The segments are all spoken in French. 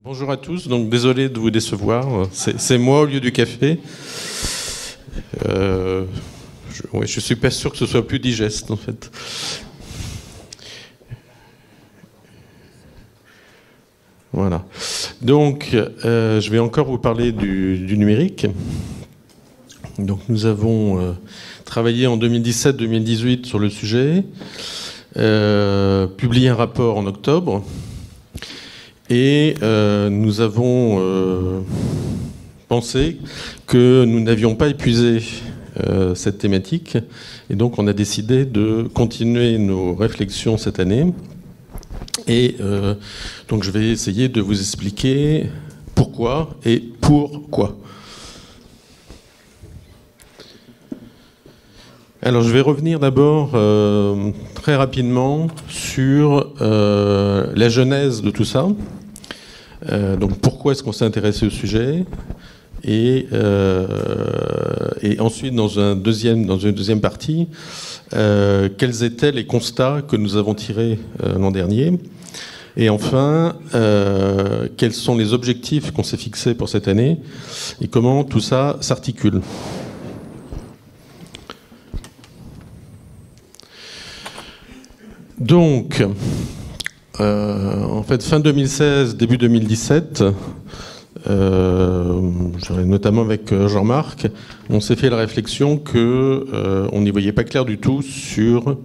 Bonjour à tous, donc désolé de vous décevoir, c'est moi au lieu du café. Je suis pas sûr que ce soit plus digeste en fait. Voilà. Donc, je vais encore vous parler du numérique. Donc, nous avons travaillé en 2017-2018 sur le sujet, publié un rapport en octobre. Et nous avons pensé que nous n'avions pas épuisé cette thématique. Et donc on a décidé de continuer nos réflexions cette année. Et donc je vais essayer de vous expliquer pourquoi et pourquoi. Alors je vais revenir d'abord très rapidement sur la genèse de tout ça. Donc pourquoi est-ce qu'on s'est intéressé au sujet et ensuite dans une deuxième partie, quels étaient les constats que nous avons tirés l'an dernier et enfin quels sont les objectifs qu'on s'est fixés pour cette année et comment tout ça s'articule. Donc, en fait, fin 2016, début 2017, notamment avec Jean-Marc, on s'est fait la réflexion qu'on n'y voyait pas clair du tout sur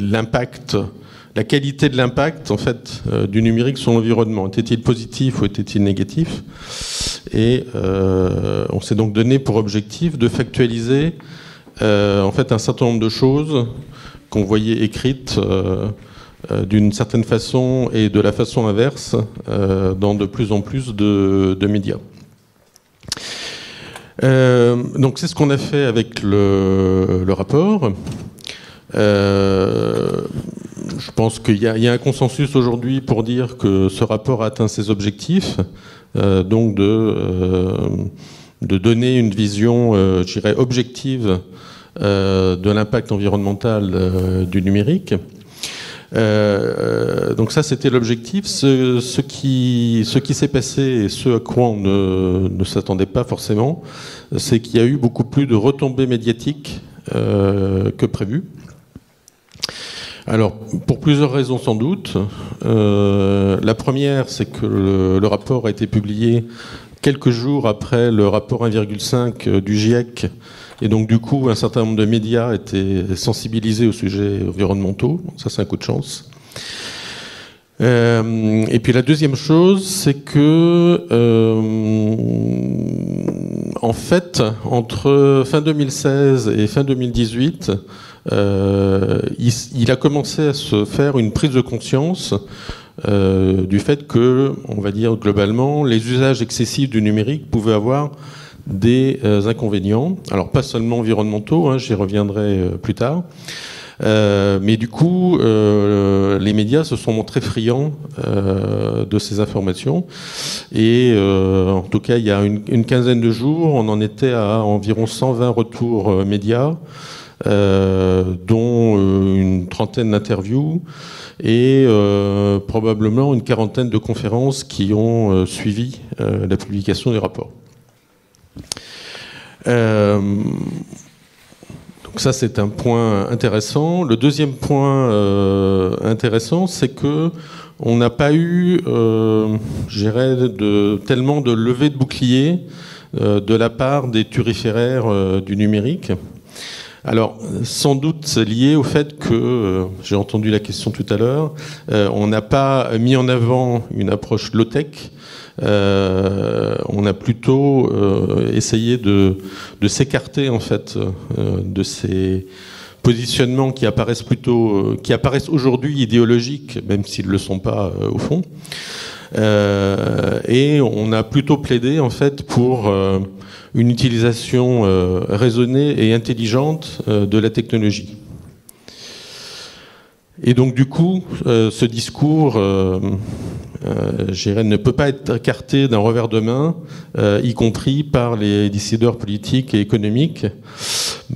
l'impact, la qualité de l'impact en fait du numérique sur l'environnement. Était-il positif ou était-il négatif? Et on s'est donc donné pour objectif de factualiser en fait un certain nombre de choses qu'on voyait écrites d'une certaine façon et de la façon inverse dans de plus en plus de médias. Donc c'est ce qu'on a fait avec le rapport. Je pense qu'il y a un consensus aujourd'hui pour dire que ce rapport a atteint ses objectifs, donc de donner une vision, je dirais, objective de l'impact environnemental du numérique. Donc ça, c'était l'objectif. Ce qui s'est passé et ce à quoi on ne s'attendait pas forcément, c'est qu'il y a eu beaucoup plus de retombées médiatiques que prévu. Alors, pour plusieurs raisons sans doute. La première, c'est que le rapport a été publié quelques jours après le rapport 1,5 du GIEC. Et donc, du coup, un certain nombre de médias étaient sensibilisés aux sujets environnementaux. Ça, c'est un coup de chance. Et puis, la deuxième chose, c'est que, en fait, entre fin 2016 et fin 2018, il a commencé à se faire une prise de conscience du fait que, on va dire globalement, les usages excessifs du numérique pouvaient avoir des inconvénients, alors pas seulement environnementaux, j'y reviendrai plus tard, mais du coup les médias se sont montrés friands de ces informations et en tout cas il y a une quinzaine de jours on en était à environ 120 retours médias, dont une trentaine d'interviews et probablement une quarantaine de conférences qui ont suivi la publication du rapport. Donc ça c'est un point intéressant. Le deuxième point intéressant, c'est que on n'a pas eu, je dirais, tellement de levée de bouclier de la part des turiféraires du numérique. Alors, sans doute c'est lié au fait que, j'ai entendu la question tout à l'heure, on n'a pas mis en avant une approche low-tech. On a plutôt essayé de s'écarter en fait de ces positionnements qui apparaissent aujourd'hui idéologiques, même s'ils ne le sont pas au fond. Et on a plutôt plaidé en fait pour une utilisation raisonnée et intelligente de la technologie. Et donc du coup, ce discours, je dirais, ne peut pas être écarté d'un revers de main, y compris par les décideurs politiques et économiques.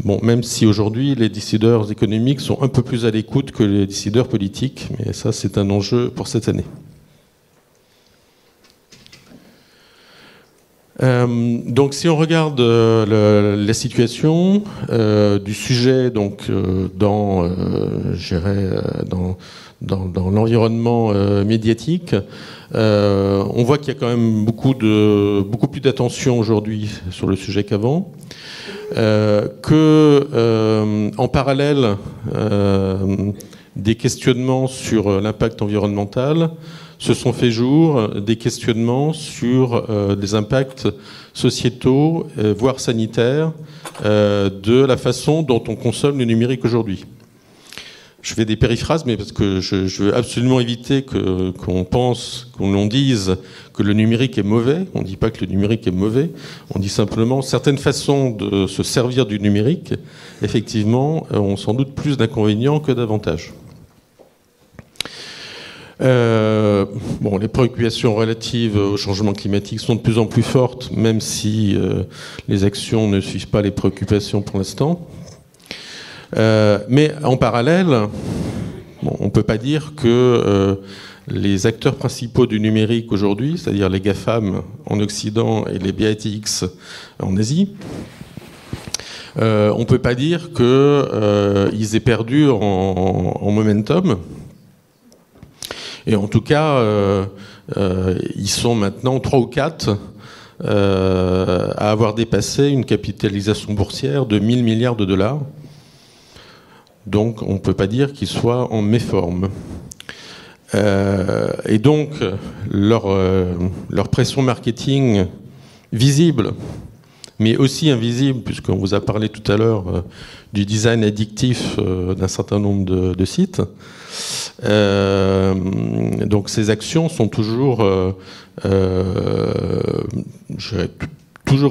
Bon, même si aujourd'hui les décideurs économiques sont un peu plus à l'écoute que les décideurs politiques, mais ça c'est un enjeu pour cette année. Donc si on regarde la situation du sujet donc, dans l'environnement médiatique, on voit qu'il y a quand même beaucoup plus d'attention aujourd'hui sur le sujet qu'avant. En parallèle des questionnements sur l'impact environnemental, se sont fait jour des questionnements sur des impacts sociétaux, voire sanitaires, de la façon dont on consomme le numérique aujourd'hui. Je fais des périphrases, mais parce que je veux absolument éviter qu'on dise que le numérique est mauvais. On ne dit pas que le numérique est mauvais. On dit simplement certaines façons de se servir du numérique, effectivement, ont sans doute plus d'inconvénients que d'avantages. Les préoccupations relatives au changement climatique sont de plus en plus fortes, même si les actions ne suivent pas les préoccupations pour l'instant. Mais en parallèle, on ne peut pas dire que les acteurs principaux du numérique aujourd'hui, c'est-à-dire les GAFAM en Occident et les BATX en Asie, on ne peut pas dire qu'ils aient perdu en momentum. Et en tout cas, ils sont maintenant 3 ou 4 à avoir dépassé une capitalisation boursière de 1000 milliards de dollars. Donc on ne peut pas dire qu'ils soient en méforme. Et donc leur pression marketing visible, mais aussi invisible, puisqu'on vous a parlé tout à l'heure du design addictif d'un certain nombre de sites. Donc ces actions sont toujours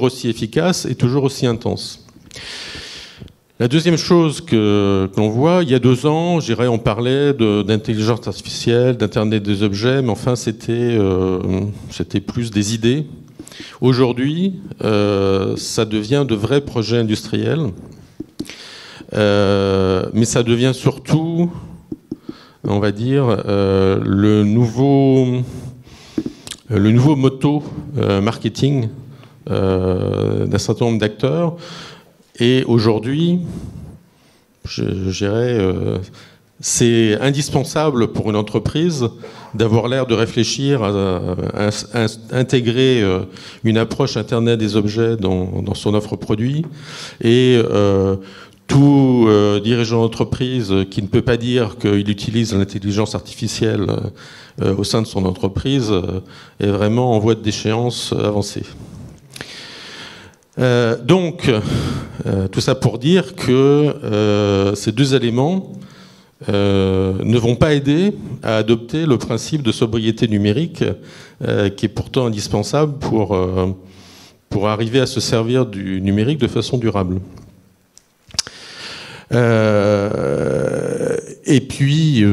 aussi efficaces et toujours aussi intenses. La deuxième chose que l'on voit, il y a 2 ans, on parlait d'intelligence artificielle, d'Internet des objets, mais enfin c'était plus des idées. Aujourd'hui, ça devient de vrais projets industriels, mais ça devient surtout, on va dire, le nouveau motto marketing d'un certain nombre d'acteurs. Et aujourd'hui, je dirais, c'est indispensable pour une entreprise d'avoir l'air de réfléchir à intégrer une approche Internet des objets dans son offre produit. Et tout dirigeant d'entreprise qui ne peut pas dire qu'il utilise l'intelligence artificielle au sein de son entreprise est vraiment en voie de déchéance avancée. Donc, tout ça pour dire que ces 2 éléments ne vont pas aider à adopter le principe de sobriété numérique qui est pourtant indispensable pour arriver à se servir du numérique de façon durable. Et puis,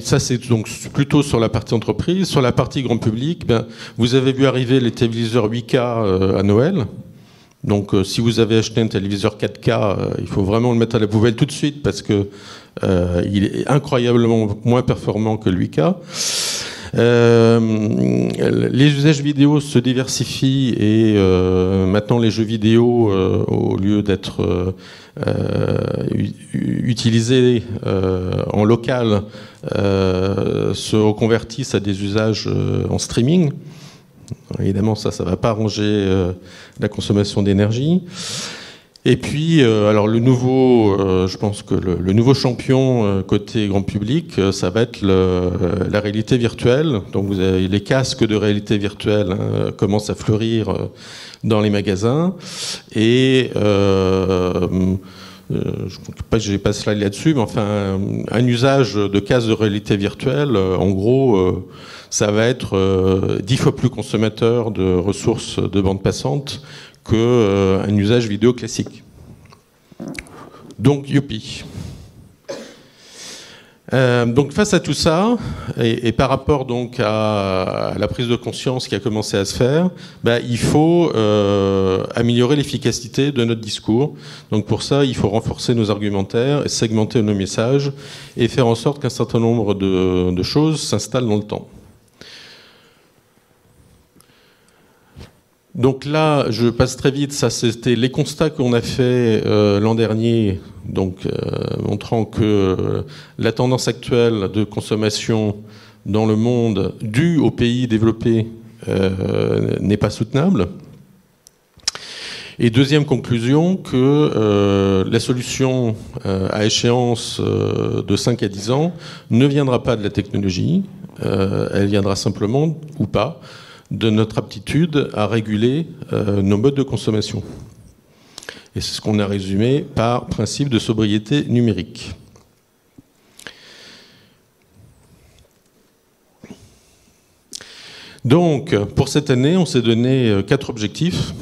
ça c'est donc plutôt sur la partie entreprise. Sur la partie grand public, vous avez vu arriver les téléviseurs 8K à Noël. Donc si vous avez acheté un téléviseur 4K, il faut vraiment le mettre à la poubelle tout de suite parce que il est incroyablement moins performant que le 8K. Les usages vidéo se diversifient et maintenant les jeux vidéo, au lieu d'être utilisés en local, se reconvertissent à des usages en streaming. Évidemment, ça ne va pas arranger la consommation d'énergie. Et puis, alors je pense que le nouveau champion côté grand public, ça va être la réalité virtuelle. Donc, vous avez les casques de réalité virtuelle commencent à fleurir dans les magasins. Et je n'ai pas de slide là-dessus, mais enfin, un usage de casque de réalité virtuelle, en gros, ça va être 10 fois plus consommateur de ressources de bande passante qu'un usage vidéo classique. Donc, youpi. Donc face à tout ça, et par rapport donc à la prise de conscience qui a commencé à se faire, il faut améliorer l'efficacité de notre discours. Donc pour ça, il faut renforcer nos argumentaires, segmenter nos messages et faire en sorte qu'un certain nombre de choses s'installent dans le temps. Donc là, je passe très vite, ça c'était les constats qu'on a fait l'an dernier, donc montrant que la tendance actuelle de consommation dans le monde due aux pays développés n'est pas soutenable. Et deuxième conclusion, que la solution à échéance de 5 à 10 ans ne viendra pas de la technologie, elle viendra simplement, ou pas, de notre aptitude à réguler nos modes de consommation. Et c'est ce qu'on a résumé par principe de sobriété numérique. Donc, pour cette année, on s'est donné 4 objectifs.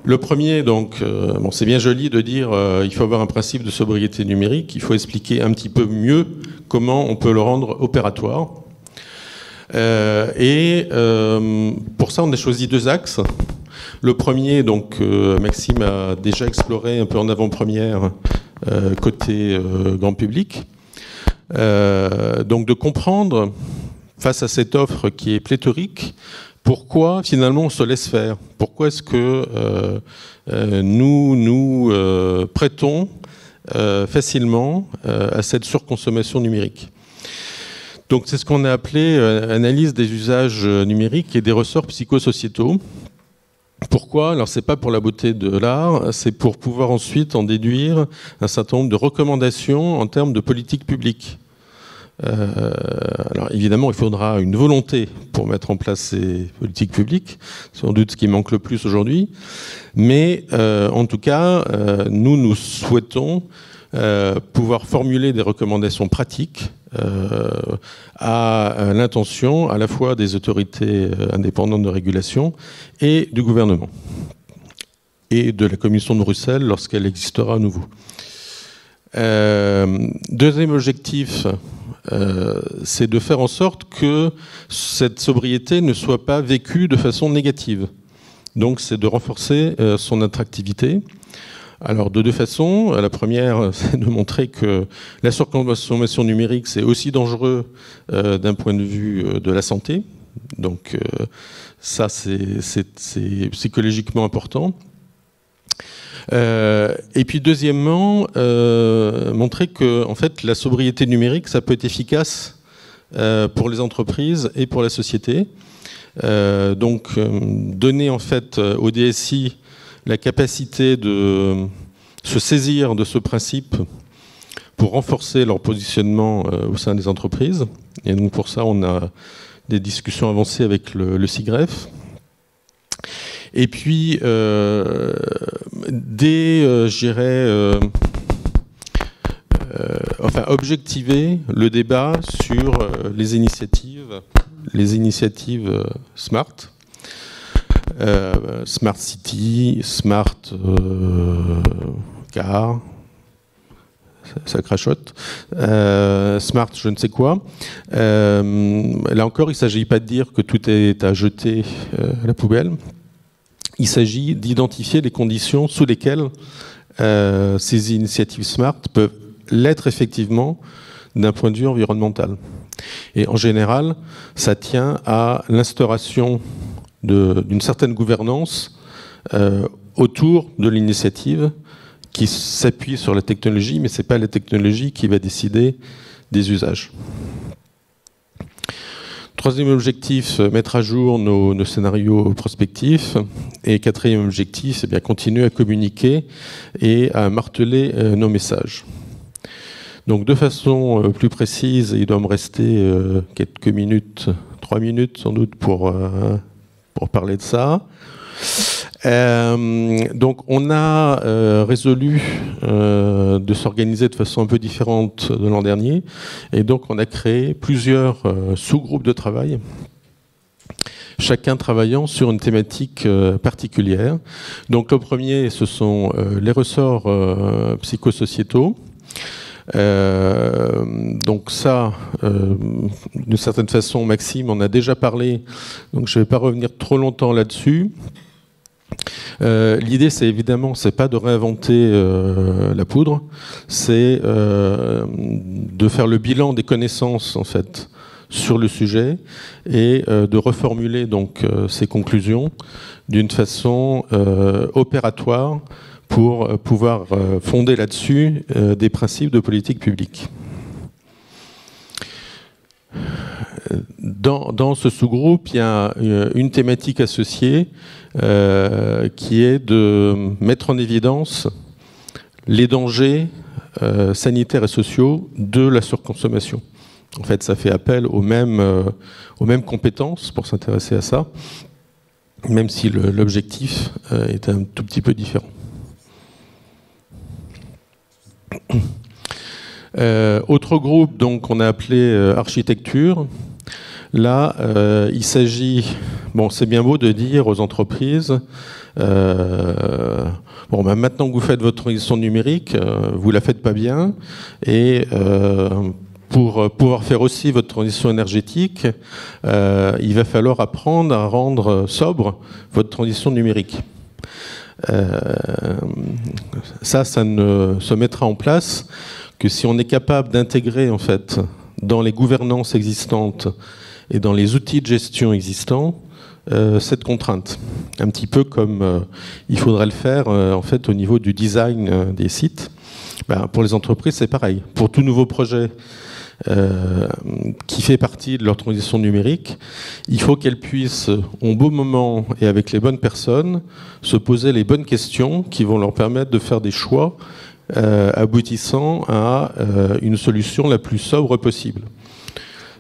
Le premier, donc, bon, c'est bien joli de dire il faut avoir un principe de sobriété numérique, il faut expliquer un petit peu mieux comment on peut le rendre opératoire. Pour ça, on a choisi 2 axes. Le premier, donc, Maxime a déjà exploré un peu en avant-première côté grand public. Donc, de comprendre, face à cette offre qui est pléthorique, pourquoi finalement on se laisse faire. Pourquoi est-ce que nous prêtons facilement à cette surconsommation numérique. Donc c'est ce qu'on a appelé analyse des usages numériques et des ressorts psychosociétaux. Pourquoi? Alors c'est pas pour la beauté de l'art, c'est pour pouvoir ensuite en déduire un certain nombre de recommandations en termes de politique publique. Alors évidemment, il faudra une volonté pour mettre en place ces politiques publiques, sans doute ce qui manque le plus aujourd'hui. Mais en tout cas, nous souhaitons pouvoir formuler des recommandations pratiques à l'intention à la fois des autorités indépendantes de régulation et du gouvernement et de la Commission de Bruxelles lorsqu'elle existera à nouveau. Deuxième objectif, c'est de faire en sorte que cette sobriété ne soit pas vécue de façon négative. Donc c'est de renforcer son attractivité. Alors de 2 façons. La première, c'est de montrer que la surconsommation numérique, c'est aussi dangereux d'un point de vue de la santé. Donc ça, c'est psychologiquement important. Et puis deuxièmement, montrer que en fait, la sobriété numérique, ça peut être efficace pour les entreprises et pour la société. Donc donner en fait au DSI la capacité de se saisir de ce principe pour renforcer leur positionnement au sein des entreprises. Et donc pour ça, on a des discussions avancées avec le SIGREF. Et puis, objectiver le débat sur les initiatives Smart. Smart City, Smart Car, ça crachote, Smart je ne sais quoi. Là encore, il ne s'agit pas de dire que tout est à jeter à la poubelle. Il s'agit d'identifier les conditions sous lesquelles ces initiatives Smart peuvent l'être effectivement d'un point de vue environnemental. Et en général, ça tient à l'instauration d'une certaine gouvernance autour de l'initiative qui s'appuie sur la technologie, mais ce n'est pas la technologie qui va décider des usages. Troisième objectif, mettre à jour nos scénarios prospectifs. Et quatrième objectif, c'est bien continuer à communiquer et à marteler nos messages. Donc de façon plus précise, il doit me rester quelques minutes, 3 minutes sans doute pour parler de ça. Donc on a résolu de s'organiser de façon un peu différente de l'an dernier, et donc on a créé plusieurs sous-groupes de travail, chacun travaillant sur une thématique particulière. Donc le premier, ce sont les ressorts psychosociétaux. Donc ça, d'une certaine façon, Maxime en a déjà parlé, donc je ne vais pas revenir trop longtemps là-dessus. L'idée, c'est évidemment, c'est pas de réinventer la poudre, c'est de faire le bilan des connaissances en fait sur le sujet et de reformuler donc ces conclusions d'une façon opératoire pour pouvoir fonder là-dessus des principes de politique publique. Dans ce sous-groupe, il y a une thématique associée qui est de mettre en évidence les dangers sanitaires et sociaux de la surconsommation. En fait, ça fait appel aux mêmes compétences pour s'intéresser à ça, même si l'objectif est un tout petit peu différent. Autre groupe, donc, on a appelé architecture. Là, il s'agit, bon, c'est bien beau de dire aux entreprises, bon, ben, maintenant que vous faites votre transition numérique, vous la faites pas bien, et pour pouvoir faire aussi votre transition énergétique, il va falloir apprendre à rendre sobre votre transition numérique. Ça ne se mettra en place que si on est capable d'intégrer en fait dans les gouvernances existantes et dans les outils de gestion existants cette contrainte. Un petit peu comme il faudrait le faire en fait au niveau du design des sites. Ben, pour les entreprises, c'est pareil. Pour tout nouveau projet qui fait partie de leur transition numérique, il faut qu'elles puissent, au bon moment et avec les bonnes personnes, se poser les bonnes questions qui vont leur permettre de faire des choix aboutissant à une solution la plus sobre possible.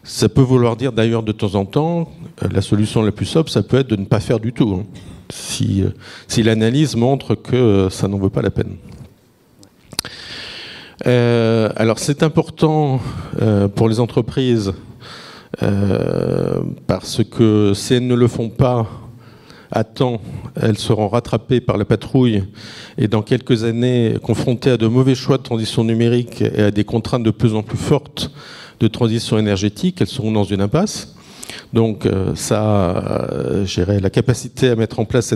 Ça peut vouloir dire d'ailleurs de temps en temps, la solution la plus sobre, ça peut être de ne pas faire du tout, hein, si l'analyse montre que ça n'en vaut pas la peine. Alors c'est important pour les entreprises parce que si elles ne le font pas à temps, elles seront rattrapées par la patrouille et dans quelques années confrontées à de mauvais choix de transition numérique et à des contraintes de plus en plus fortes de transition énergétique, elles seront dans une impasse. Donc la capacité à mettre en place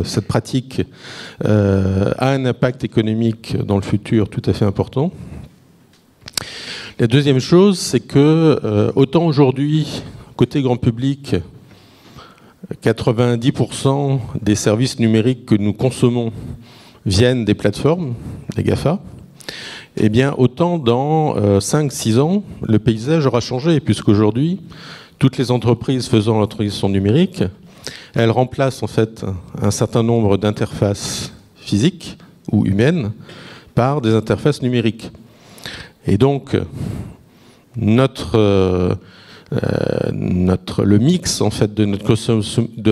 cette pratique a un impact économique dans le futur tout à fait important. La deuxième chose, c'est que autant aujourd'hui, côté grand public, 90% des services numériques que nous consommons viennent des plateformes, des GAFA, eh bien autant dans 5-6 ans, le paysage aura changé, puisqu'aujourd'hui, toutes les entreprises faisant la transition numérique, elles remplacent en fait un certain nombre d'interfaces physiques ou humaines par des interfaces numériques. Et donc, le mix en fait de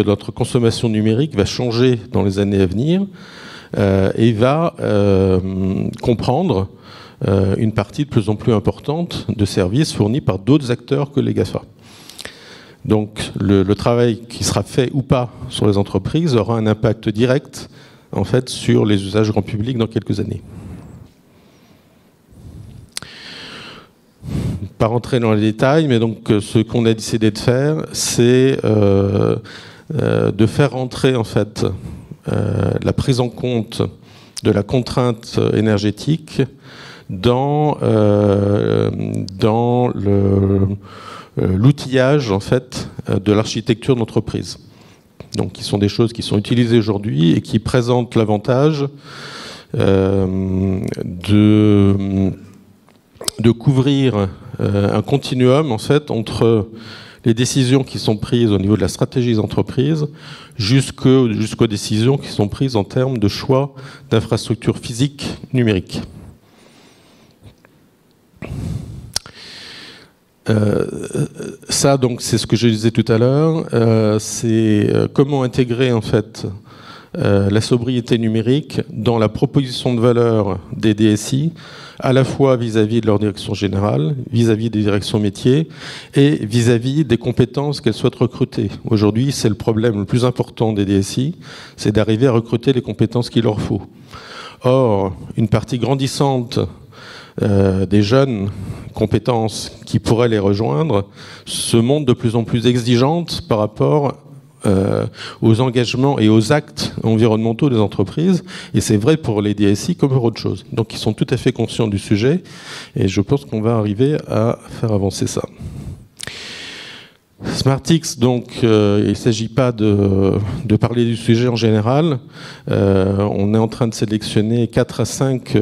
notre consommation numérique va changer dans les années à venir et va comprendre une partie de plus en plus importante de services fournis par d'autres acteurs que les GAFA. Donc le travail qui sera fait ou pas sur les entreprises aura un impact direct en fait, sur les usages grand public dans quelques années. Pas rentrer dans les détails, mais donc ce qu'on a décidé de faire, c'est de faire rentrer en fait la prise en compte de la contrainte énergétique dans l'outillage en fait de l'architecture d'entreprise. Donc, qui sont des choses qui sont utilisées aujourd'hui et qui présentent l'avantage de couvrir un continuum en fait entre les décisions qui sont prises au niveau de la stratégie des entreprises jusqu'aux décisions qui sont prises en termes de choix d'infrastructures physiques numériques. Ça, donc, c'est ce que je disais tout à l'heure. C'est comment intégrer en fait la sobriété numérique dans la proposition de valeur des DSI, à la fois vis-à-vis de leur direction générale, vis-à-vis des directions métiers et vis-à-vis des compétences qu'elles souhaitent recruter. Aujourd'hui, c'est le problème le plus important des DSI, c'est d'arriver à recruter les compétences qu'il leur faut. Or, une partie grandissante des jeunes compétences qui pourraient les rejoindre se montrent de plus en plus exigeantes par rapport aux engagements et aux actes environnementaux des entreprises. Et c'est vrai pour les DSI comme pour autre chose. Donc ils sont tout à fait conscients du sujet et je pense qu'on va arriver à faire avancer ça. SmartX, donc, il ne s'agit pas de parler du sujet en général. On est en train de sélectionner 4 à 5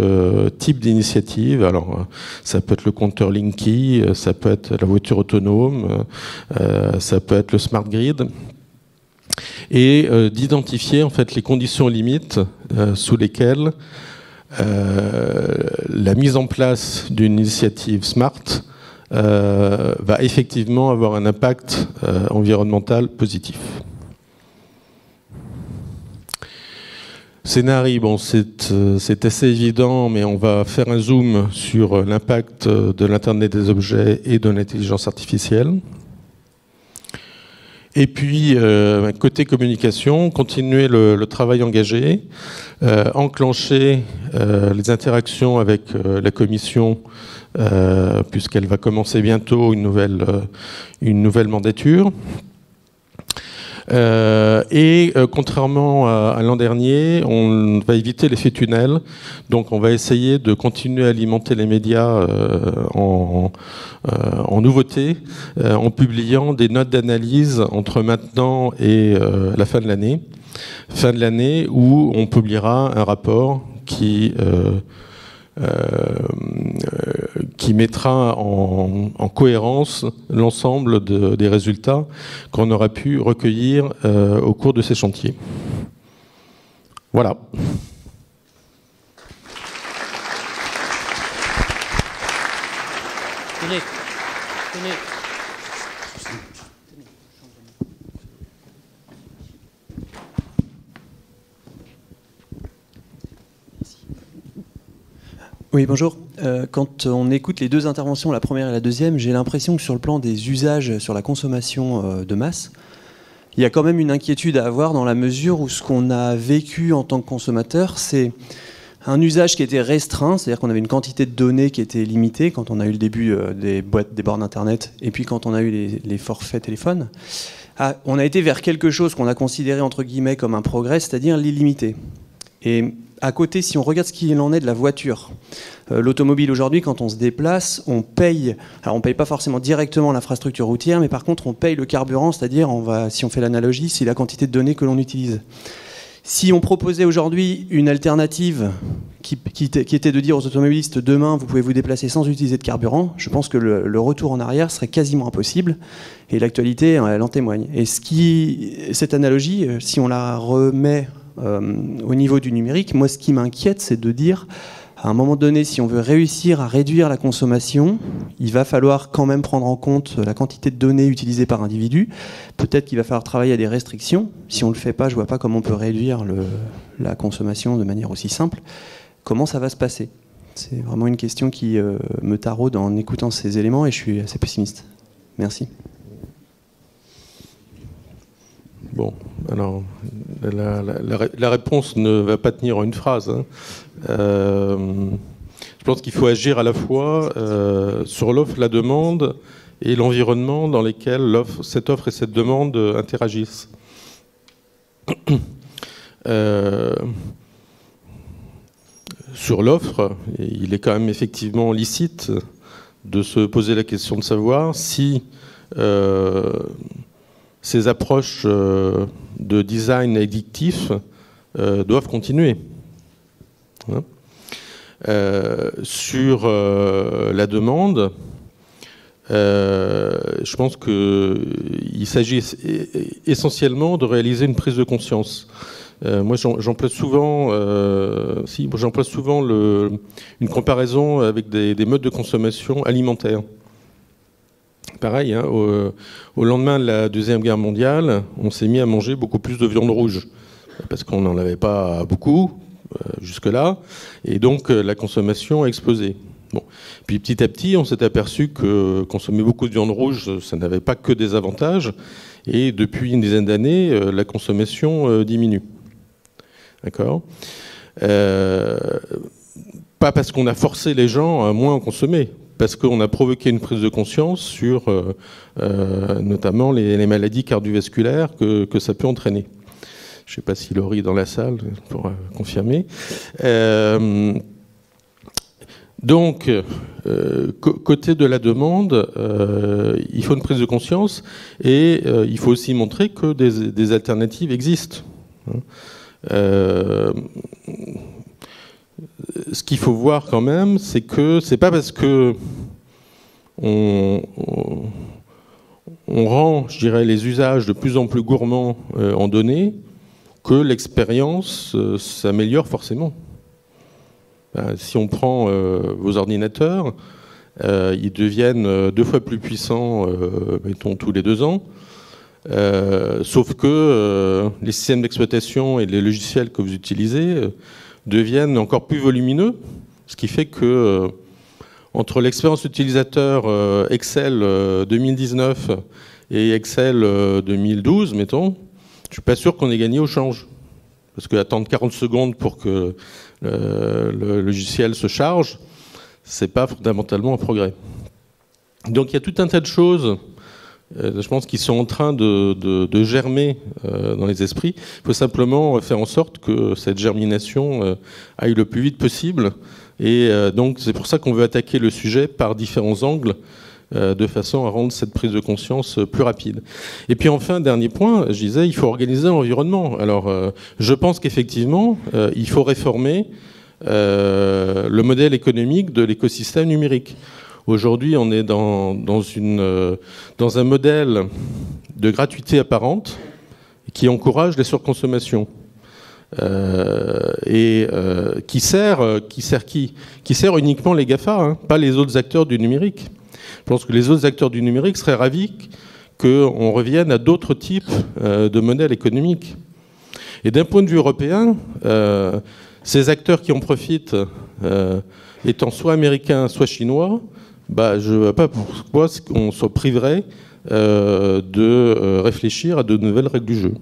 types d'initiatives. Alors, ça peut être le compteur Linky, ça peut être la voiture autonome, ça peut être le smart grid. Et d'identifier en fait les conditions limites sous lesquelles la mise en place d'une initiative smart va effectivement avoir un impact environnemental positif. Scénarii, bon, c'est assez évident, mais on va faire un zoom sur l'impact de l'Internet des objets et de l'intelligence artificielle. Et puis, côté communication, continuer le travail engagé, enclencher les interactions avec la Commission, puisqu'elle va commencer bientôt une nouvelle mandature. Contrairement à l'an dernier, on va éviter l'effet tunnel. Donc on va essayer de continuer à alimenter les médias en nouveautés, en publiant des notes d'analyse entre maintenant et la fin de l'année. Fin de l'année où on publiera un rapport qui mettra en cohérence l'ensemble des résultats qu'on aura pu recueillir au cours de ces chantiers. Voilà. Tenez. Oui, bonjour. Quand on écoute les deux interventions, la première et la deuxième, j'ai l'impression que sur le plan des usages, sur la consommation de masse, il y a quand même une inquiétude à avoir dans la mesure où ce qu'on a vécu en tant que consommateur, c'est un usage qui était restreint, c'est-à-dire qu'on avait une quantité de données qui était limitée quand on a eu le début des bornes Internet et puis quand on a eu les forfaits téléphones. On a été vers quelque chose qu'on a considéré entre guillemets comme un progrès, c'est-à-dire l'illimité. Et à côté, si on regarde ce qu'il en est de la voiture, l'automobile aujourd'hui, quand on se déplace, on paye. Alors on ne paye pas forcément directement l'infrastructure routière, mais par contre on paye le carburant, c'est-à-dire, si on fait l'analogie, c'est la quantité de données que l'on utilise. Si on proposait aujourd'hui une alternative qui était de dire aux automobilistes demain vous pouvez vous déplacer sans utiliser de carburant, je pense que le retour en arrière serait quasiment impossible et l'actualité elle en témoigne. Et cette analogie, si on la remet au niveau du numérique, moi ce qui m'inquiète c'est de dire à un moment donné, si on veut réussir à réduire la consommation, il va falloir quand même prendre en compte la quantité de données utilisées par individu. Peut-être qu'il va falloir travailler à des restrictions. Si on ne le fait pas, je ne vois pas comment on peut réduire la consommation de manière aussi simple. Comment ça va se passer? C'est vraiment une question qui me taraude en écoutant ces éléments et je suis assez pessimiste. Merci. Bon, alors, la réponse ne va pas tenir en une phrase. Hein. Je pense qu'il faut agir à la fois sur l'offre, la demande et l'environnement dans lesquels cette offre et cette demande interagissent. Sur l'offre, il est quand même effectivement licite de se poser la question de savoir si ces approches de design addictif doivent continuer. Hein. Sur la demande, je pense qu'il s'agit essentiellement de réaliser une prise de conscience. Moi, j'emploie souvent, une comparaison avec des modes de consommation alimentaire. Pareil, hein, au lendemain de la Deuxième Guerre mondiale, on s'est mis à manger beaucoup plus de viande rouge, parce qu'on n'en avait pas beaucoup jusque-là, et donc la consommation a explosé. Bon. Puis petit à petit, on s'est aperçu que consommer beaucoup de viande rouge, ça n'avait pas que des avantages, et depuis une dizaine d'années, la consommation diminue. D'accord ? pas parce qu'on a forcé les gens à moins en consommer, parce qu'on a provoqué une prise de conscience sur notamment les maladies cardiovasculaires que ça peut entraîner. Je ne sais pas si Laurie est dans la salle pour confirmer. Donc, côté de la demande, il faut une prise de conscience et il faut aussi montrer que des alternatives existent. Ce qu'il faut voir quand même, c'est que c'est pas parce que on rend, je dirais, les usages de plus en plus gourmands en données que l'expérience s'améliore forcément. Si on prend vos ordinateurs, ils deviennent 2 fois plus puissants, mettons, tous les 2 ans. Sauf que les systèmes d'exploitation et les logiciels que vous utilisez deviennent encore plus volumineux, ce qui fait que entre l'expérience utilisateur Excel 2019 et Excel 2012, mettons, je suis pas sûr qu'on ait gagné au change. Parce qu'attendre 40 secondes pour que le logiciel se charge, c'est pas fondamentalement un progrès. Donc il y a tout un tas de choses, je pense, qui sont en train de germer dans les esprits. Il faut simplement faire en sorte que cette germination aille le plus vite possible. Et donc c'est pour ça qu'on veut attaquer le sujet par différents angles, de façon à rendre cette prise de conscience plus rapide. Et puis enfin, dernier point, je disais, il faut organiser l'environnement. Alors, je pense qu'effectivement, il faut réformer le modèle économique de l'écosystème numérique. Aujourd'hui, on est dans un modèle de gratuité apparente qui encourage les surconsommations. Qui sert uniquement les GAFA, hein, pas les autres acteurs du numérique. Je pense que les autres acteurs du numérique seraient ravis qu'on revienne à d'autres types de modèles économiques. Et d'un point de vue européen, ces acteurs qui en profitent, étant soit américains, soit chinois, je ne vois pas pourquoi on se priverait de réfléchir à de nouvelles règles du jeu.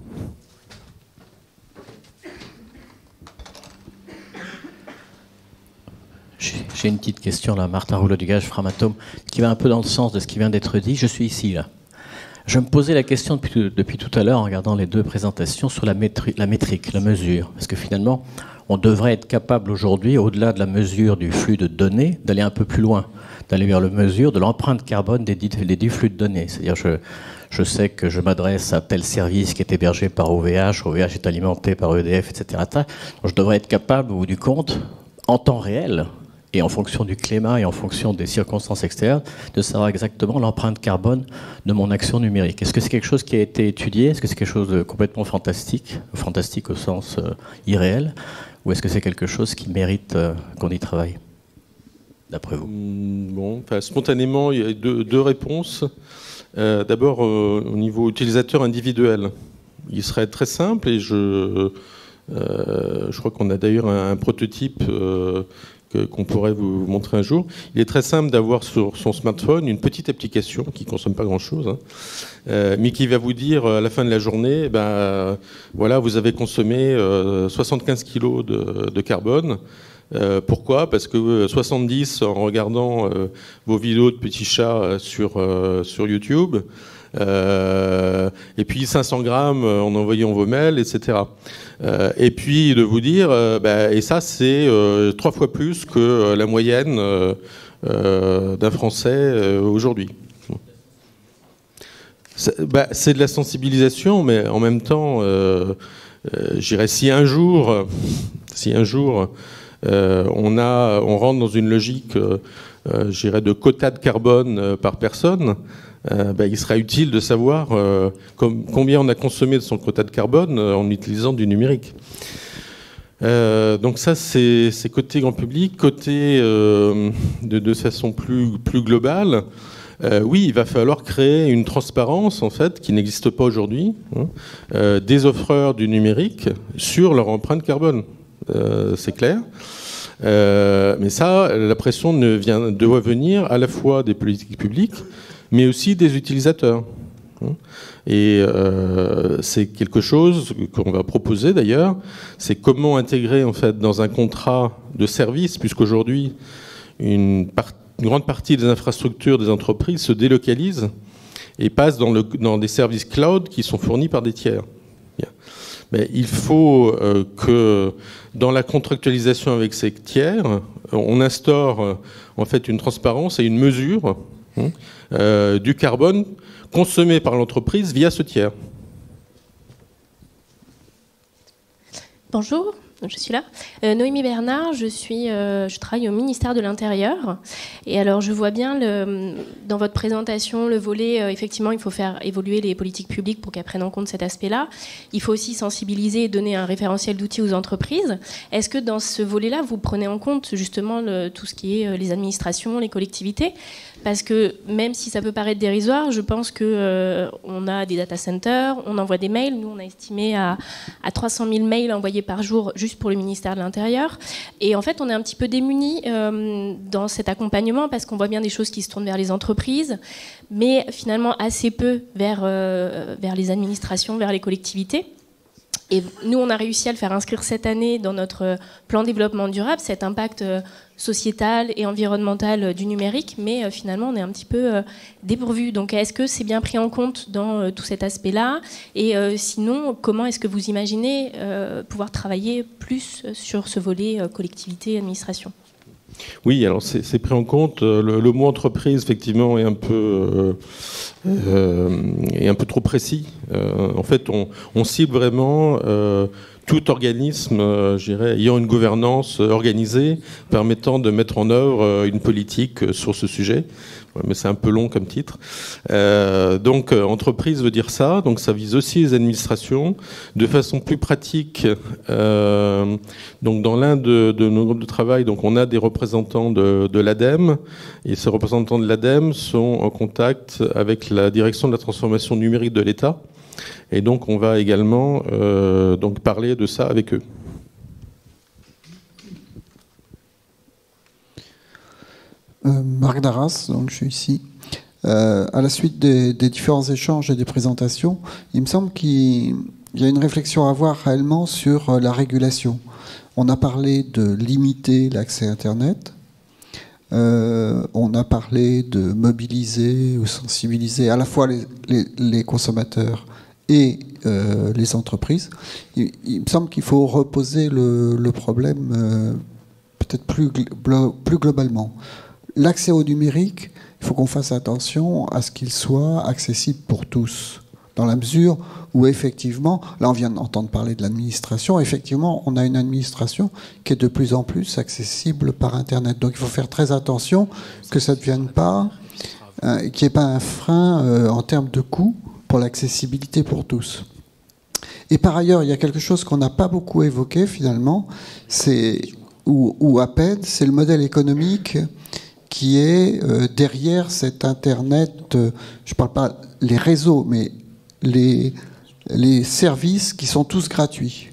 J'ai une petite question là, Martin Rouleau-Dugage, Framatome, qui va un peu dans le sens de ce qui vient d'être dit. Je suis ici là. Je me posais la question depuis tout à l'heure en regardant les 2 présentations sur la métrique, la mesure. Parce que finalement, on devrait être capable aujourd'hui, au-delà de la mesure du flux de données, d'aller un peu plus loin, d'aller vers la mesure de l'empreinte carbone des dits flux de données. C'est-à-dire, je sais que je m'adresse à tel service qui est hébergé par OVH, OVH est alimenté par EDF, etc. Donc, je devrais être capable, au bout du compte, en temps réel, et en fonction du climat et en fonction des circonstances extérieures, de savoir exactement l'empreinte carbone de mon action numérique. Est-ce que c'est quelque chose qui a été étudié? Est-ce que c'est quelque chose de complètement fantastique au sens irréel? Ou est-ce que c'est quelque chose qui mérite qu'on y travaille, d'après vous? Bon, spontanément, il y a deux réponses. D'abord, au niveau utilisateur individuel, il serait très simple, et je crois qu'on a d'ailleurs un prototype qu'on pourrait vous montrer un jour. Il est très simple d'avoir sur son smartphone une petite application qui ne consomme pas grand-chose, hein, mais qui va vous dire à la fin de la journée, voilà, vous avez consommé 75 kg de carbone. Pourquoi? Parce que 70 en regardant vos vidéos de petits chats sur YouTube, et puis 500 grammes en envoyant vos mails, etc. Et puis de vous dire, et ça c'est 3 fois plus que la moyenne d'un Français aujourd'hui. C'est de la sensibilisation, mais en même temps, je dirais, si un jour on rentre dans une logique, je dirais, de quota de carbone par personne, il serait utile de savoir combien on a consommé de son quota de carbone en utilisant du numérique. Donc ça, c'est côté grand public. Côté de façon plus globale, oui, il va falloir créer une transparence en fait qui n'existe pas aujourd'hui, hein, des offreurs du numérique sur leur empreinte carbone. C'est clair. Mais ça, la pression doit venir à la fois des politiques publiques, mais aussi des utilisateurs. Et c'est quelque chose qu'on va proposer d'ailleurs, c'est comment intégrer en fait dans un contrat de service, puisqu'aujourd'hui une grande partie des infrastructures des entreprises se délocalisent et passent dans des services cloud qui sont fournis par des tiers. Mais il faut que dans la contractualisation avec ces tiers, on instaure en fait une transparence et une mesure du carbone consommé par l'entreprise via ce tiers. Bonjour, je suis là. Noémie Bernard, je travaille au ministère de l'Intérieur. Et alors, je vois bien dans votre présentation le volet, effectivement, il faut faire évoluer les politiques publiques pour qu'elles prennent en compte cet aspect-là. Il faut aussi sensibiliser et donner un référentiel d'outils aux entreprises. Est-ce que dans ce volet-là, vous prenez en compte justement tout ce qui est les administrations, les collectivités ? Parce que même si ça peut paraître dérisoire, je pense qu'on a des data centers, on envoie des mails. Nous, on a estimé à 300 000 mails envoyés par jour juste pour le ministère de l'Intérieur. Et en fait, on est un petit peu démunis dans cet accompagnement parce qu'on voit bien des choses qui se tournent vers les entreprises, mais finalement assez peu vers les administrations, vers les collectivités. Et nous, on a réussi à le faire inscrire cette année dans notre plan développement durable, cet impact sociétal et environnemental du numérique, mais finalement, on est un petit peu dépourvu. Donc, est-ce que c'est bien pris en compte dans tout cet aspect-là ? Et sinon, comment est-ce que vous imaginez pouvoir travailler plus sur ce volet collectivité et administration ? Oui, alors c'est pris en compte. Le mot entreprise, effectivement, est un peu trop précis. En fait, on cible vraiment tout organisme, je dirais, ayant une gouvernance organisée, permettant de mettre en œuvre une politique sur ce sujet. Mais c'est un peu long comme titre. Donc, entreprise veut dire ça. Donc, ça vise aussi les administrations. De façon plus pratique, donc dans l'un de nos groupes de travail, donc on a des représentants de l'ADEME. Et ces représentants de l'ADEME sont en contact avec la direction de la transformation numérique de l'État. Et donc, on va également donc parler de ça avec eux. Marc Darras, donc je suis ici. À la suite des différents échanges et des présentations, il me semble qu'il y a une réflexion à avoir réellement sur la régulation. On a parlé de limiter l'accès Internet, on a parlé de mobiliser ou sensibiliser à la fois les consommateurs et les entreprises. Il me semble qu'il faut reposer le problème peut-être plus globalement. L'accès au numérique, il faut qu'on fasse attention à ce qu'il soit accessible pour tous, dans la mesure où effectivement, là on vient d'entendre parler de l'administration, effectivement on a une administration qui est de plus en plus accessible par Internet. Donc il faut faire très attention que ça ne devienne pas, qu'il n'y ait pas un frein en termes de coût pour l'accessibilité pour tous. Et par ailleurs, il y a quelque chose qu'on n'a pas beaucoup évoqué finalement, ou à peine, c'est le modèle économique qui est derrière cet Internet, je ne parle pas les réseaux, mais les services qui sont tous gratuits.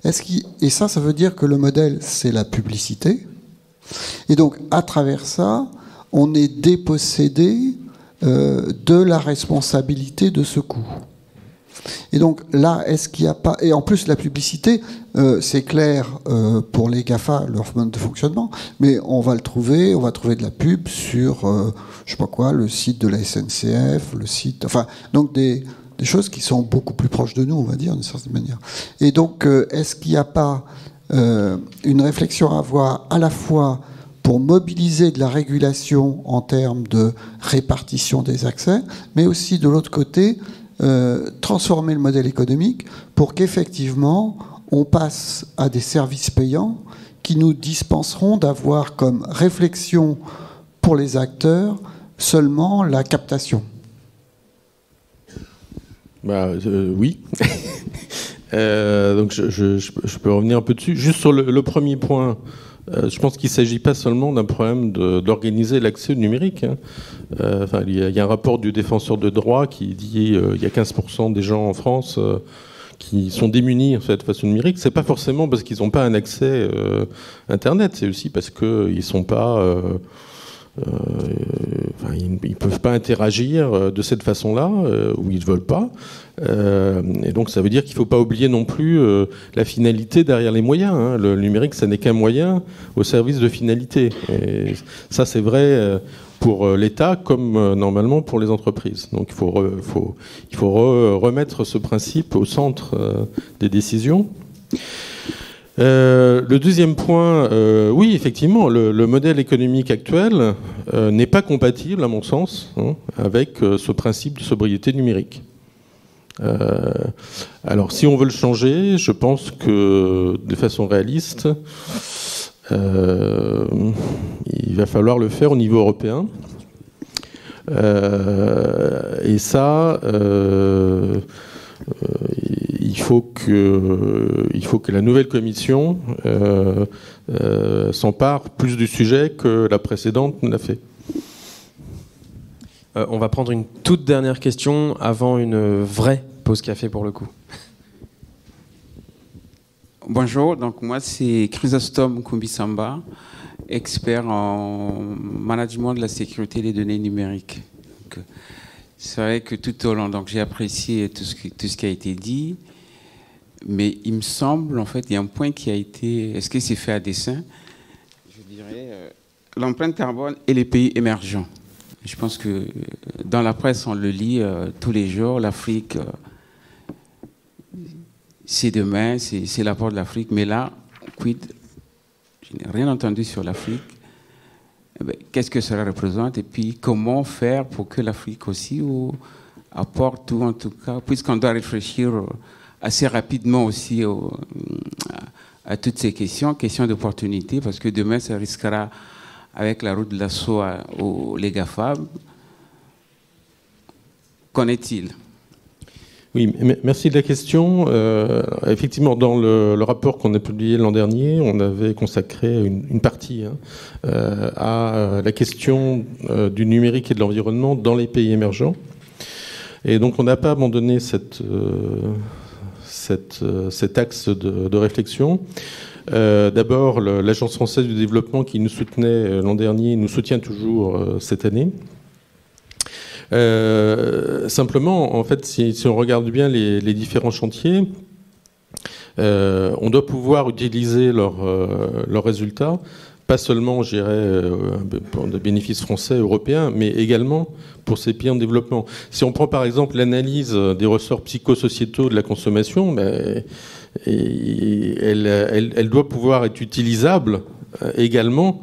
Et ça veut dire que le modèle, c'est la publicité. Et donc, à travers ça, on est dépossédé de la responsabilité de ce coût. Et donc là, est-ce qu'il n'y a pas... Et en plus, la publicité, c'est clair pour les GAFA, leur mode de fonctionnement, mais on va trouver de la pub sur, je sais pas quoi, le site de la SNCF, le site... Enfin, donc des choses qui sont beaucoup plus proches de nous, on va dire, d'une certaine manière. Et donc, est-ce qu'il n'y a pas une réflexion à avoir à la fois pour mobiliser de la régulation en termes de répartition des accès, mais aussi de l'autre côté... transformer le modèle économique pour qu'effectivement on passe à des services payants qui nous dispenseront d'avoir comme réflexion pour les acteurs seulement la captation. Oui. Donc je peux revenir un peu dessus. Juste sur le premier point, je pense qu'il ne s'agit pas seulement d'un problème d'organiser l'accès au numérique. Il y a un rapport du défenseur de droit qui dit qu'il y a 15% des gens en France qui sont démunis en fait, face au numérique. Ce n'est pas forcément parce qu'ils n'ont pas un accès Internet, c'est aussi parce qu'ils ne sont pas ils ne peuvent pas interagir de cette façon-là, ou ils ne veulent pas. Et donc ça veut dire qu'il ne faut pas oublier non plus la finalité derrière les moyens. Hein. Le numérique, ça n'est qu'un moyen au service de finalité. Et ça, c'est vrai pour l'État comme normalement pour les entreprises. Donc il faut remettre ce principe au centre des décisions. Le deuxième point, oui, effectivement, le modèle économique actuel n'est pas compatible, à mon sens, hein, avec ce principe de sobriété numérique. Alors, si on veut le changer, je pense que, de façon réaliste, il va falloir le faire au niveau européen. Et ça... il faut que la nouvelle commission s'empare plus du sujet que la précédente ne l'a fait. On va prendre une toute dernière question avant une vraie pause café pour le coup. Bonjour, donc moi c'est Chrysostome Kumbisamba, expert en management de la sécurité des données numériques. Donc, c'est vrai que tout au long, donc j'ai apprécié tout ce qui a été dit, mais il me semble, en fait, il y a un point qui a été... Est-ce que c'est fait à dessein? Je dirais l'empreinte carbone et les pays émergents. Je pense que dans la presse, on le lit tous les jours. L'Afrique, c'est demain, c'est l'apport de l'Afrique. Mais là, quid? Je n'ai rien entendu sur l'Afrique. Qu'est-ce que cela représente et puis comment faire pour que l'Afrique aussi apporte tout, en tout cas, puisqu'on doit réfléchir assez rapidement aussi à toutes ces questions d'opportunité, parce que demain ça risquera, avec la route de l'assaut les GAFAM. Qu'en est-il? Oui, merci de la question. Effectivement, dans le rapport qu'on a publié l'an dernier, on avait consacré une partie à la question du numérique et de l'environnement dans les pays émergents. Et donc, on n'a pas abandonné cet axe de réflexion. D'abord, l'Agence française du développement qui nous soutenait l'an dernier nous soutient toujours cette année. Simplement, en fait, si on regarde bien les différents chantiers, on doit pouvoir utiliser leurs résultats, pas seulement, je dirais, pour des bénéfices français, européens, mais également pour ces pays en développement. Si on prend par exemple l'analyse des ressorts psychosociétaux de la consommation, elle doit pouvoir être utilisable également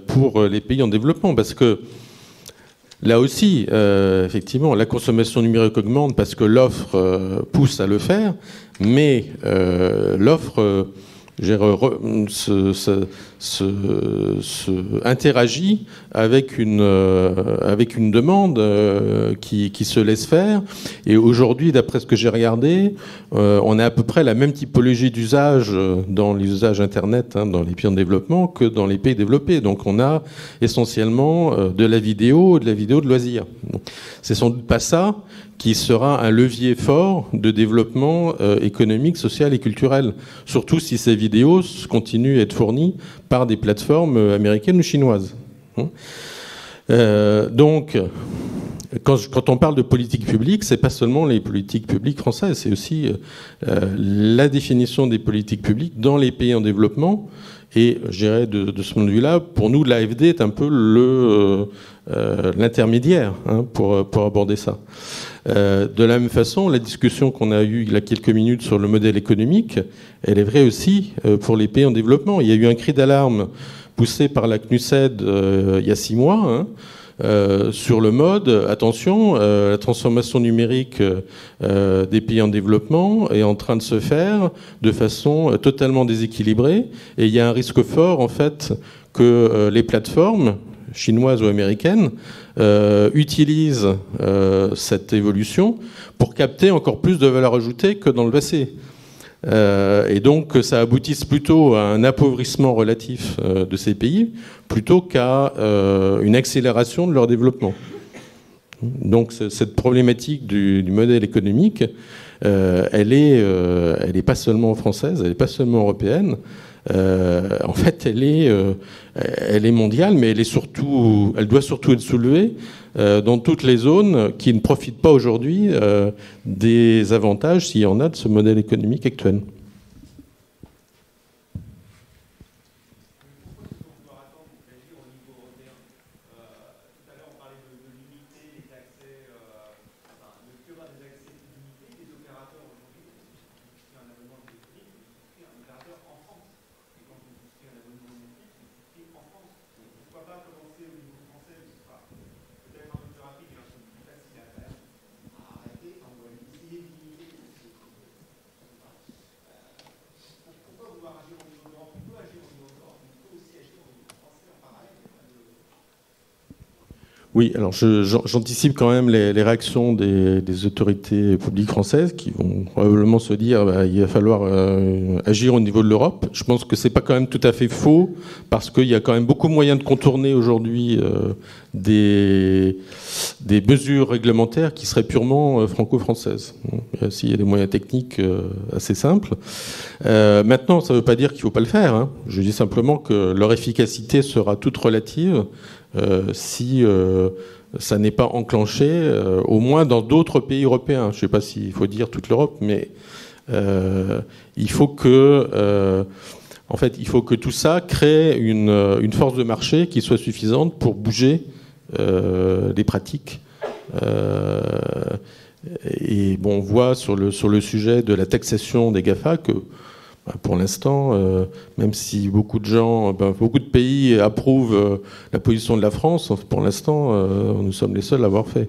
pour les pays en développement, parce que là aussi, effectivement, la consommation numérique augmente parce que l'offre pousse à le faire, mais l'offre interagit avec une demande qui se laisse faire. Et aujourd'hui, d'après ce que j'ai regardé, on a à peu près la même typologie d'usage dans les usages Internet, dans les pays en développement, que dans les pays développés. Donc on a essentiellement de la vidéo de loisirs. C'est sans doute pas ça qui sera un levier fort de développement économique, social et culturel. Surtout si ces vidéos continuent à être fournies par des plateformes américaines ou chinoises. Donc, quand on parle de politique publique, c'est pas seulement les politiques publiques françaises, c'est aussi la définition des politiques publiques dans les pays en développement. Et je dirais de ce point de vue-là, pour nous, l'AFD est un peu l'intermédiaire pour aborder ça. De la même façon, la discussion qu'on a eue il y a quelques minutes sur le modèle économique, elle est vraie aussi pour les pays en développement. Il y a eu un cri d'alarme poussé par la CNUSED il y a 6 mois, sur le mode, attention, la transformation numérique des pays en développement est en train de se faire de façon totalement déséquilibrée, et il y a un risque fort en fait que les plateformes chinoises ou américaines utilisent cette évolution pour capter encore plus de valeur ajoutée que dans le passé. Et donc que ça aboutisse plutôt à un appauvrissement relatif de ces pays plutôt qu'à une accélération de leur développement. Donc cette problématique du modèle économique, elle est pas seulement française, elle n'est pas seulement européenne, en fait, elle est mondiale, mais elle doit surtout être soulevée dans toutes les zones qui ne profitent pas aujourd'hui des avantages, s'il y en a, de ce modèle économique actuel. Oui, alors j'anticipe quand même les réactions des autorités publiques françaises qui vont probablement se dire il va falloir agir au niveau de l'Europe. Je pense que c'est pas quand même tout à fait faux parce qu'il y a quand même beaucoup de moyens de contourner aujourd'hui des mesures réglementaires qui seraient purement franco-françaises. Il y a des moyens techniques assez simples. Maintenant, ça ne veut pas dire qu'il ne faut pas le faire, hein. Je dis simplement que leur efficacité sera toute relative si ça n'est pas enclenché, au moins dans d'autres pays européens. Je ne sais pas s'il faut dire toute l'Europe, mais il faut que tout ça crée une force de marché qui soit suffisante pour bouger les pratiques. Et bon, on voit sur le sujet de la taxation des GAFA que pour l'instant, même si beaucoup de pays approuvent la position de la France, pour l'instant, nous sommes les seuls à l'avoir fait.